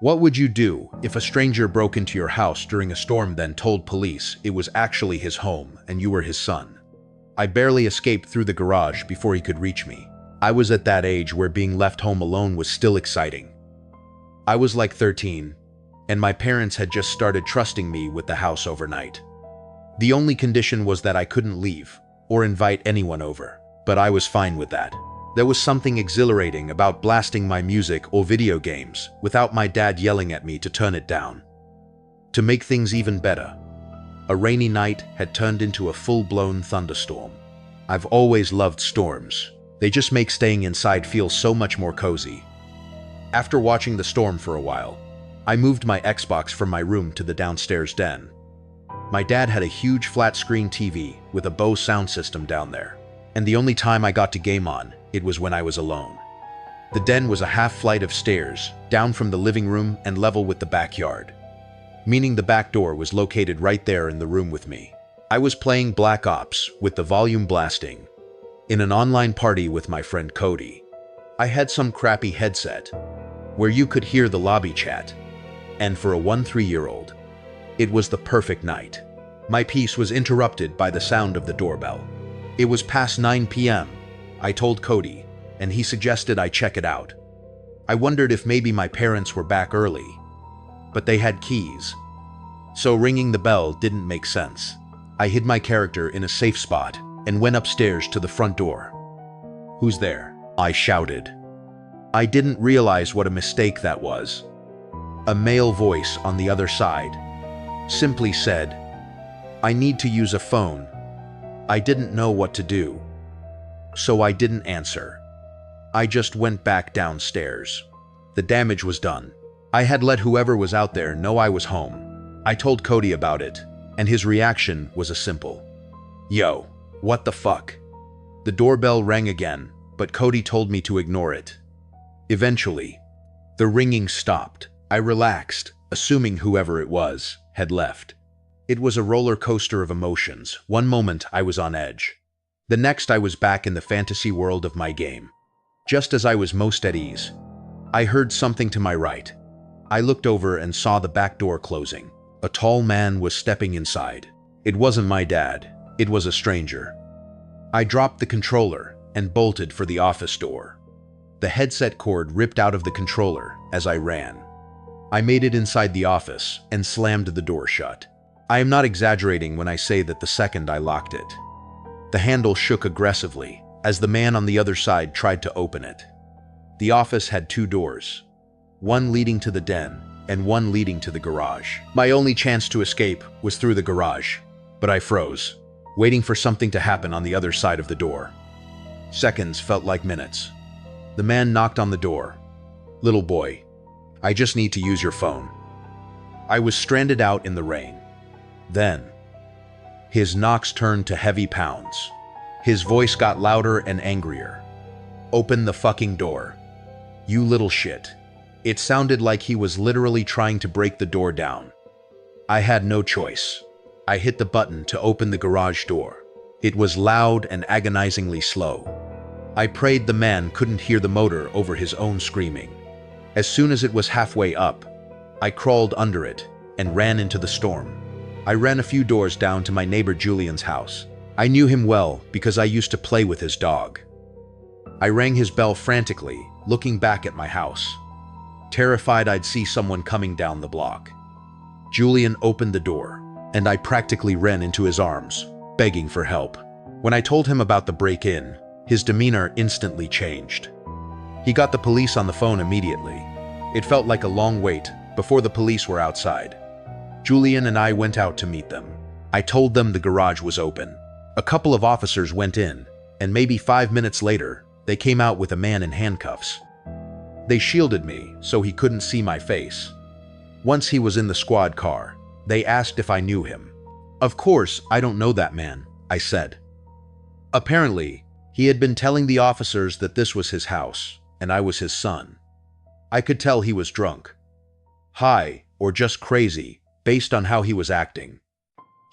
What would you do if a stranger broke into your house during a storm then told police it was actually his home and you were his son? I barely escaped through the garage before he could reach me. I was at that age where being left home alone was still exciting. I was like 13, and my parents had just started trusting me with the house overnight. The only condition was that I couldn't leave or invite anyone over, but I was fine with that. There was something exhilarating about blasting my music or video games without my dad yelling at me to turn it down. To make things even better, a rainy night had turned into a full-blown thunderstorm. I've always loved storms. They just make staying inside feel so much more cozy. After watching the storm for a while, I moved my Xbox from my room to the downstairs den. My dad had a huge flat-screen TV with a Bose sound system down there, and the only time I got to game on it was when I was alone. The den was a half flight of stairs down from the living room and level with the backyard, meaning the back door was located right there in the room with me. I was playing Black Ops with the volume blasting in an online party with my friend Cody. I had some crappy headset where you could hear the lobby chat, and for a 1-3-year-old, it was the perfect night. My peace was interrupted by the sound of the doorbell. It was past 9 p.m. I told Cody, and he suggested I check it out. I wondered if maybe my parents were back early, but they had keys, so ringing the bell didn't make sense. I hid my character in a safe spot and went upstairs to the front door. "Who's there?" I shouted. I didn't realize what a mistake that was. A male voice on the other side simply said, "I need to use a phone." I didn't know what to do, so I didn't answer. I just went back downstairs. The damage was done. I had let whoever was out there know I was home. I told Cody about it, and his reaction was a simple, "Yo, what the fuck?" The doorbell rang again, but Cody told me to ignore it. Eventually, the ringing stopped. I relaxed, assuming whoever it was had left. It was a roller coaster of emotions. One moment I was on edge. The next I was back in the fantasy world of my game. Just as I was most at ease, I heard something to my right. I looked over and saw the back door closing. A tall man was stepping inside. It wasn't my dad. It was a stranger. I dropped the controller and bolted for the office door. The headset cord ripped out of the controller as I ran. I made it inside the office and slammed the door shut. I am not exaggerating when I say that the second I locked it, the handle shook aggressively as the man on the other side tried to open it. The office had 2 doors, one leading to the den and one leading to the garage. My only chance to escape was through the garage, but I froze, waiting for something to happen on the other side of the door. Seconds felt like minutes. The man knocked on the door. "Little boy, I just need to use your phone." I was stranded out in the rain. Then, his knocks turned to heavy pounds. His voice got louder and angrier. "Open the fucking door. You little shit." It sounded like he was literally trying to break the door down. I had no choice. I hit the button to open the garage door. It was loud and agonizingly slow. I prayed the man couldn't hear the motor over his own screaming. As soon as it was halfway up, I crawled under it and ran into the storm. I ran a few doors down to my neighbor Julian's house. I knew him well because I used to play with his dog. I rang his bell frantically, looking back at my house, terrified I'd see someone coming down the block. Julian opened the door, and I practically ran into his arms, begging for help. When I told him about the break-in, his demeanor instantly changed. He got the police on the phone immediately. It felt like a long wait before the police were outside. Julian and I went out to meet them. I told them the garage was open. A couple of officers went in, and maybe 5 minutes later, they came out with a man in handcuffs. They shielded me so he couldn't see my face. Once he was in the squad car, they asked if I knew him. "Of course, I don't know that man," I said. Apparently, he had been telling the officers that this was his house, and I was his son. I could tell he was drunk, high, or just crazy, based on how he was acting.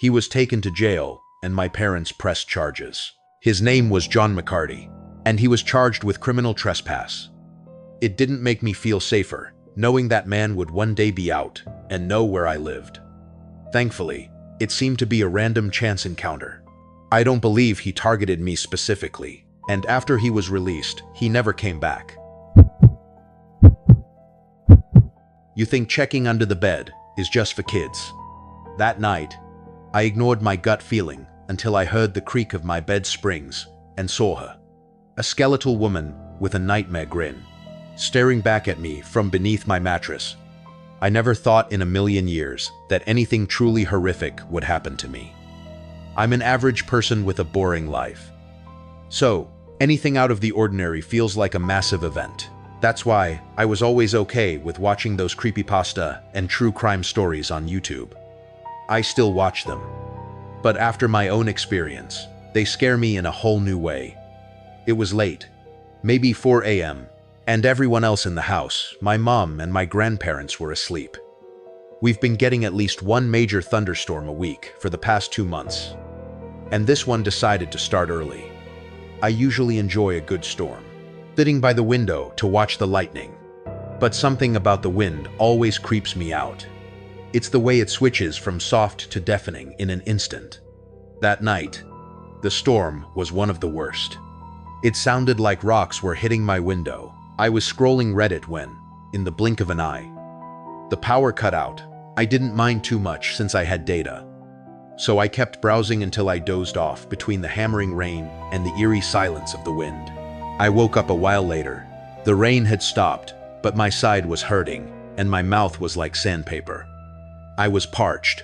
He was taken to jail, and my parents pressed charges. His name was John McCarty, and he was charged with criminal trespass. It didn't make me feel safer. knowing that man would one day be out and know where I lived. Thankfully, it seemed to be a random chance encounter. I don't believe he targeted me specifically, and after he was released, he never came back. You think checking under the bed is just for kids? That night, I ignored my gut feeling until I heard the creak of my bed springs and saw her. A skeletal woman with a nightmare grin, staring back at me from beneath my mattress. I never thought in a million years that anything truly horrific would happen to me. I'm an average person with a boring life. So, anything out of the ordinary feels like a massive event. That's why I was always okay with watching those creepypasta and true crime stories on YouTube. I still watch them. But after my own experience, they scare me in a whole new way. It was late, maybe 4 a.m., and everyone else in the house, my mom and my grandparents, were asleep. We've been getting at least one major thunderstorm a week for the past 2 months, and this one decided to start early. I usually enjoy a good storm, sitting by the window to watch the lightning, but something about the wind always creeps me out. It's the way it switches from soft to deafening in an instant. That night, the storm was one of the worst. It sounded like rocks were hitting my window. I was scrolling Reddit when, in the blink of an eye, the power cut out. I didn't mind too much since I had data, so I kept browsing until I dozed off between the hammering rain and the eerie silence of the wind. I woke up a while later. The rain had stopped, but my side was hurting, and my mouth was like sandpaper. I was parched.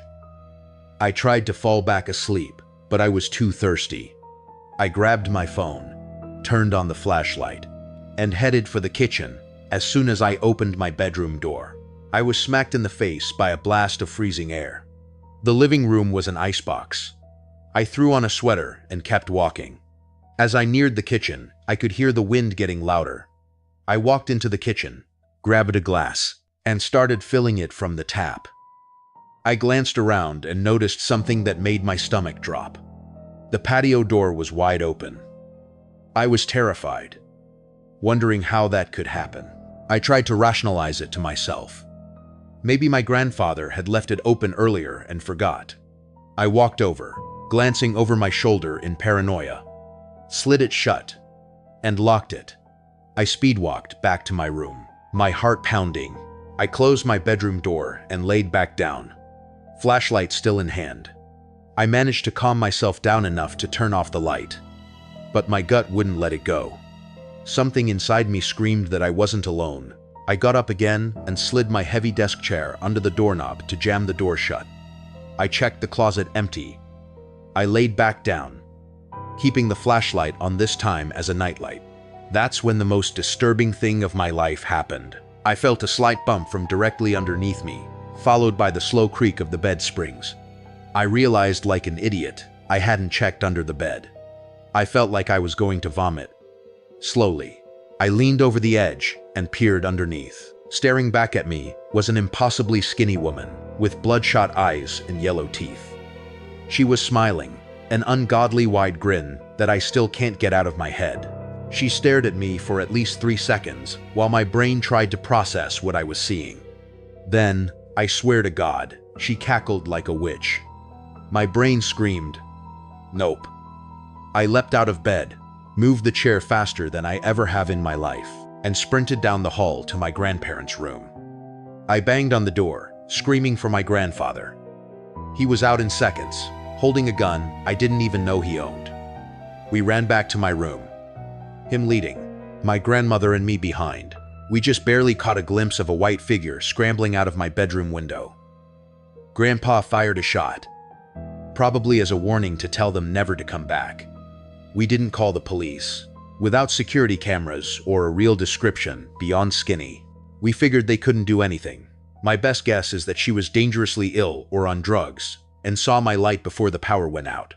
I tried to fall back asleep, but I was too thirsty. I grabbed my phone, turned on the flashlight, and headed for the kitchen. As soon as I opened my bedroom door, I was smacked in the face by a blast of freezing air. The living room was an icebox. I threw on a sweater and kept walking. As I neared the kitchen, I could hear the wind getting louder. I walked into the kitchen, grabbed a glass, and started filling it from the tap. I glanced around and noticed something that made my stomach drop. The patio door was wide open. I was terrified, wondering how that could happen. I tried to rationalize it to myself. Maybe my grandfather had left it open earlier and forgot. I walked over, glancing over my shoulder in paranoia, slid it shut, and locked it. I speed-walked back to my room, my heart pounding. I closed my bedroom door and laid back down, flashlight still in hand. I managed to calm myself down enough to turn off the light, but my gut wouldn't let it go. Something inside me screamed that I wasn't alone. I got up again and slid my heavy desk chair under the doorknob to jam the door shut. I checked the closet empty. I laid back down, keeping the flashlight on this time as a nightlight. That's when the most disturbing thing of my life happened. I felt a slight bump from directly underneath me, followed by the slow creak of the bed springs. I realized like an idiot I hadn't checked under the bed. I felt like I was going to vomit. Slowly, I leaned over the edge and peered underneath. Staring back at me was an impossibly skinny woman with bloodshot eyes and yellow teeth. She was smiling, an ungodly wide grin that I still can't get out of my head. She stared at me for at least 3 seconds while my brain tried to process what I was seeing. Then, I swear to God, she cackled like a witch. My brain screamed, "Nope." I leapt out of bed, moved the chair faster than I ever have in my life, and sprinted down the hall to my grandparents' room. I banged on the door, screaming for my grandfather. He was out in seconds, holding a gun I didn't even know he owned. We ran back to my room, him leading, my grandmother and me behind. We just barely caught a glimpse of a white figure scrambling out of my bedroom window. Grandpa fired a shot, probably as a warning to tell them never to come back. We didn't call the police. Without security cameras or a real description beyond skinny, we figured they couldn't do anything. My best guess is that she was dangerously ill or on drugs and saw my light before the power went out.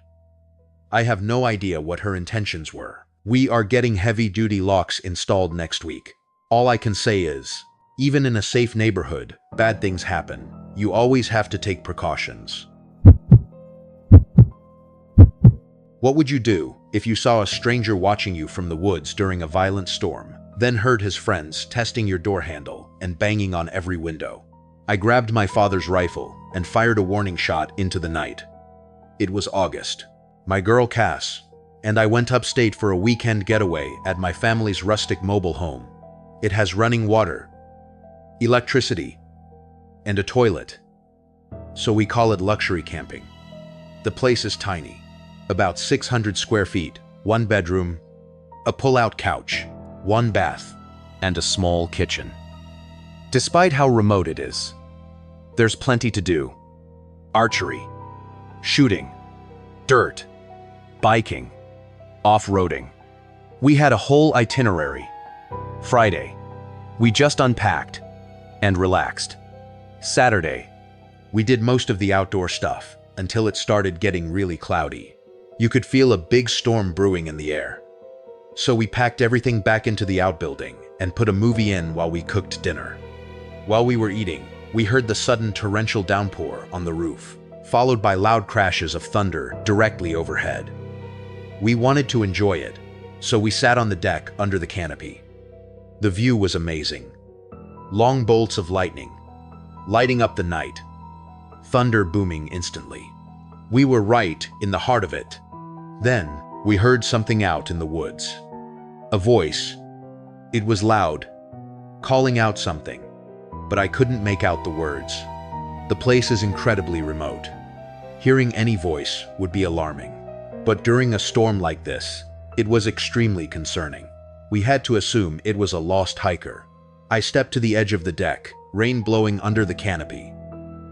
I have no idea what her intentions were. We are getting heavy-duty locks installed next week. All I can say is, even in a safe neighborhood, bad things happen. You always have to take precautions. What would you do if you saw a stranger watching you from the woods during a violent storm? then heard his friends testing your door handle and banging on every window. I grabbed my father's rifle and fired a warning shot into the night. It was August. My girl Cass and I went upstate for a weekend getaway at my family's rustic mobile home. It has running water, electricity, and a toilet, so we call it luxury camping. The place is tiny, about 600 square feet, 1 bedroom, a pull-out couch, 1 bath, and a small kitchen. Despite how remote it is, there's plenty to do. Archery, shooting, dirt, biking, off-roading. We had a whole itinerary. Friday, we just unpacked and relaxed. Saturday, we did most of the outdoor stuff until it started getting really cloudy. You could feel a big storm brewing in the air. So we packed everything back into the outbuilding and put a movie in while we cooked dinner. While we were eating, we heard the sudden torrential downpour on the roof, followed by loud crashes of thunder directly overhead. We wanted to enjoy it, so we sat on the deck under the canopy. The view was amazing. Long bolts of lightning, lighting up the night, thunder booming instantly. We were right in the heart of it. Then, we heard something out in the woods. A voice. It was loud, calling out something, but I couldn't make out the words. The place is incredibly remote. Hearing any voice would be alarming. But during a storm like this, it was extremely concerning. We had to assume it was a lost hiker. I stepped to the edge of the deck, rain blowing under the canopy.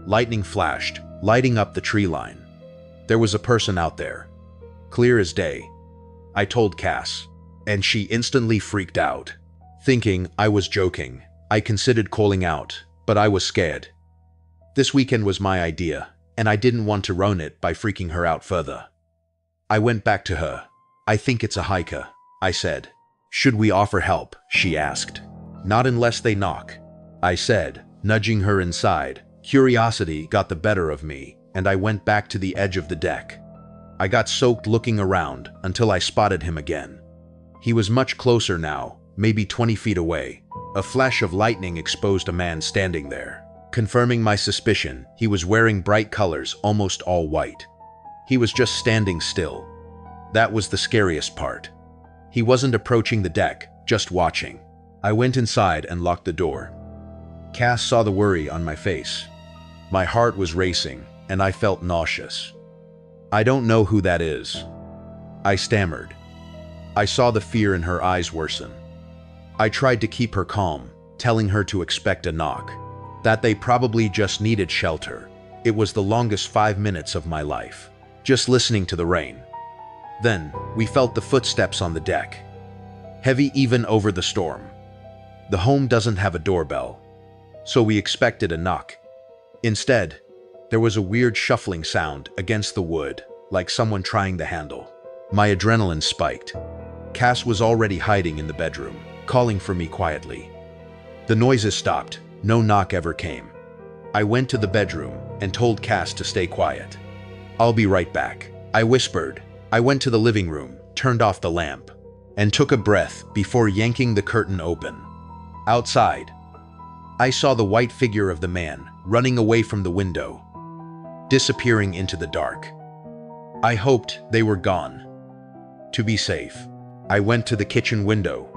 Lightning flashed, lighting up the tree line. There was a person out there, clear as day. I told Cass, and she instantly freaked out. Thinking I was joking, I considered calling out, but I was scared. This weekend was my idea, and I didn't want to ruin it by freaking her out further. I went back to her. I think it's a hiker, I said. Should we offer help? She asked. Not unless they knock, I said, nudging her inside. Curiosity got the better of me, and I went back to the edge of the deck. I got soaked looking around until I spotted him again. He was much closer now, maybe 20 feet away. A flash of lightning exposed a man standing there. Confirming my suspicion, he was wearing bright colors, almost all white. He was just standing still. That was the scariest part. He wasn't approaching the deck, just watching. I went inside and locked the door. Cass saw the worry on my face. My heart was racing, and I felt nauseous. I don't know who that is, I stammered. I saw the fear in her eyes worsen. I tried to keep her calm, telling her to expect a knock, that they probably just needed shelter. It was the longest 5 minutes of my life, just listening to the rain. Then, we felt the footsteps on the deck, heavy even over the storm. The home doesn't have a doorbell, so we expected a knock. Instead, there was a weird shuffling sound against the wood, like someone trying the handle. My adrenaline spiked. Cass was already hiding in the bedroom, calling for me quietly. The noises stopped. No knock ever came. I went to the bedroom and told Cass to stay quiet. I'll be right back, I whispered. I went to the living room, turned off the lamp, and took a breath before yanking the curtain open. Outside, I saw the white figure of the man running away from the window, disappearing into the dark. I hoped they were gone. To be safe, I went to the kitchen window.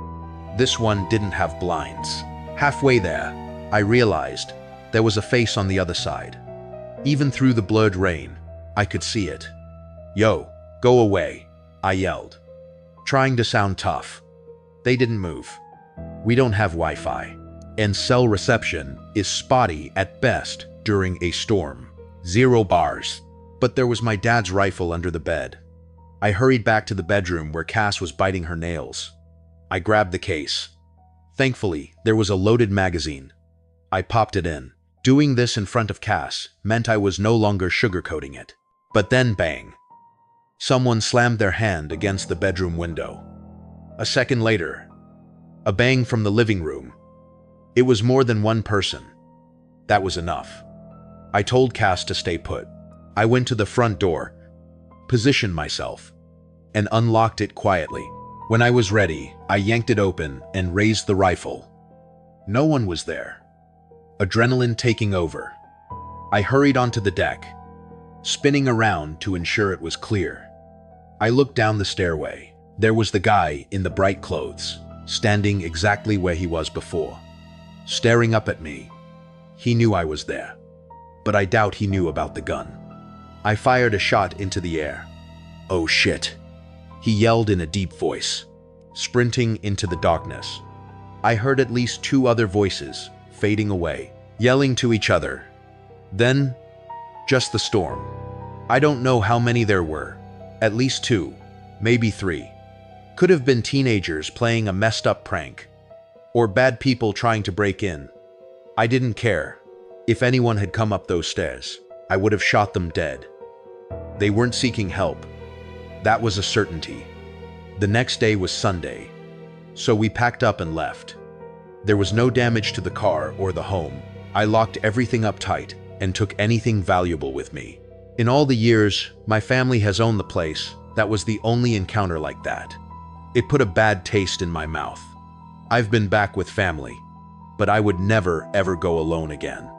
This one didn't have blinds. Halfway there, I realized there was a face on the other side. Even through the blurred rain, I could see it. Yo, go away, I yelled, trying to sound tough. They didn't move. We don't have Wi-Fi, and cell reception is spotty at best during a storm. 0 bars. But there was my dad's rifle under the bed. I hurried back to the bedroom where Cass was biting her nails. I grabbed the case. Thankfully, there was a loaded magazine. I popped it in. Doing this in front of Cass meant I was no longer sugarcoating it. But then bang. Someone slammed their hand against the bedroom window. A second later, a bang from the living room. It was more than one person. That was enough. I told Cass to stay put. I went to the front door, positioned myself, and unlocked it quietly. When I was ready, I yanked it open and raised the rifle. No one was there. Adrenaline taking over. I hurried onto the deck, spinning around to ensure it was clear. I looked down the stairway. There was the guy in the bright clothes, standing exactly where he was before, staring up at me. He knew I was there, but I doubt he knew about the gun. I fired a shot into the air. "Oh shit," he yelled in a deep voice, sprinting into the darkness. I heard at least 2 other voices fading away, yelling to each other. Then, just the storm. I don't know how many there were. At least 2, maybe 3. Could have been teenagers playing a messed up prank, or bad people trying to break in. I didn't care. If anyone had come up those stairs, I would have shot them dead. They weren't seeking help. That was a certainty. The next day was Sunday, so we packed up and left. There was no damage to the car or the home. I locked everything up tight and took anything valuable with me. In all the years my family has owned the place, that was the only encounter like that. It put a bad taste in my mouth. I've been back with family, but I would never ever go alone again.